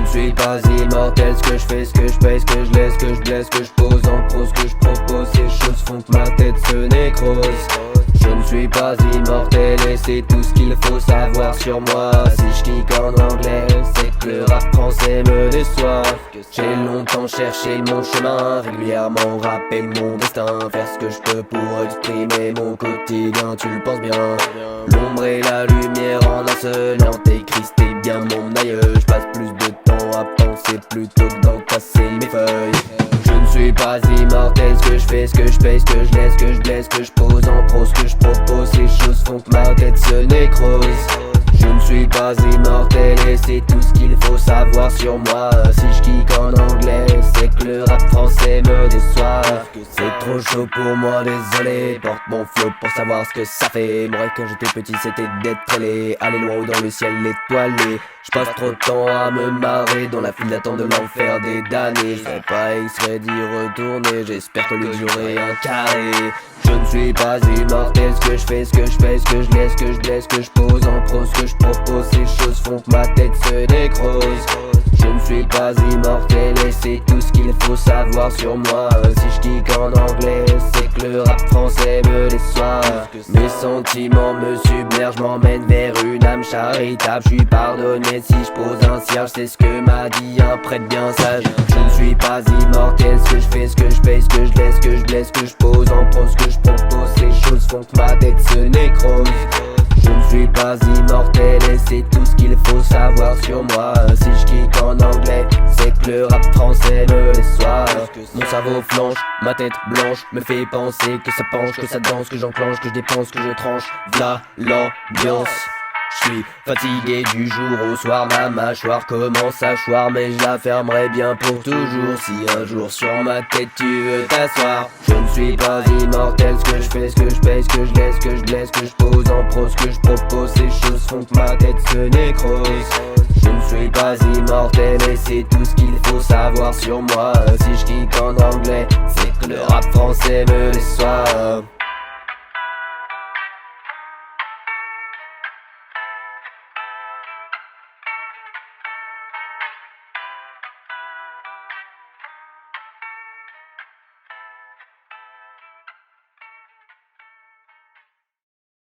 suis pas immortel, ce que je fais, ce que je paye, ce que je laisse, ce que je blesse, ce que je pose en pro, ce que je propose, ces choses font que ma tête se nécrose. Je ne suis pas immortel et c'est tout ce qu'il faut savoir sur moi. Si je kick en anglais, c'est que le rap français me déçoit. J'ai longtemps cherché mon chemin, régulièrement rappé mon destin. Faire ce que je peux pour exprimer mon quotidien, tu le penses bien. L'ombre et la lumière en un seul, Antéchrist est bien mon aïeux. Je passe plus de temps à penser plutôt que d'entasser mes feuilles. Je ne suis pas immortel, ce que je fais, ce que je paye, ce que je laisse, ce que je blesse, ce que je pose en pro, ce que je propose, ces choses font que ma tête se nécrose. Je ne suis pas immortel et c'est tout ce qu'il faut savoir sur moi. Si je kick en anglais, c'est que le rap français me déçoit. C'est trop chaud pour moi, désolé. Porte mon flow pour savoir ce que ça fait. Mon rêve quand j'étais petit c'était d'être ailé, aller loin ou dans le ciel étoilé. Je passe trop de temps à me marrer dans la file d'attente de l'enfer des damnés. Je fais pas exprès d'y retourner, j'espère que le durer un carré. Je ne suis pas immortel, ce que je fais, ce que je paye, ce que je laisse, ce que je blesse, ce que je pose en pro, ce que je propose, ces choses font que ma tête se nécrose. Je ne suis pas immortel et c'est tout ce qu'il faut savoir sur moi. Si je kick en anglais, c'est que le rap français me déçoit. Mes sentiments me submergent, m'emmènent vers une âme charitable. Je suis pardonné si je pose un cierge, c'est ce que m'a dit un prêtre bien sage. Je ne suis pas immortel, ce que je fais, ce que je paye, ce que je laisse, ce que je blesse, ce que je pose en pro, ce que je propose, ces choses font que ma tête se nécrose. Je ne suis pas immortel et c'est tout ce qu'il faut savoir sur moi. Si je kick en anglais, c'est que le rap français me déçoit. Mon cerveau flanche, ma tête blanche me fait penser que ça penche, que ça danse, que j'enclenche, que je dépense, que je tranche. V'là l'ambiance. Je suis fatigué du jour au soir, ma mâchoire commence à choir, mais je la fermerai bien pour toujours. Si un jour sur ma tête tu veux t'asseoir. Je ne suis pas immortel, ce que je fais, ce que je paye, ce que je laisse, ce que je blesse, ce que je pose en pro, ce que je propose, ces choses font que ma tête se nécrose. Je ne suis pas immortel et c'est tout ce qu'il faut savoir sur moi. Si je kick en anglais, c'est que le rap français me déçoit.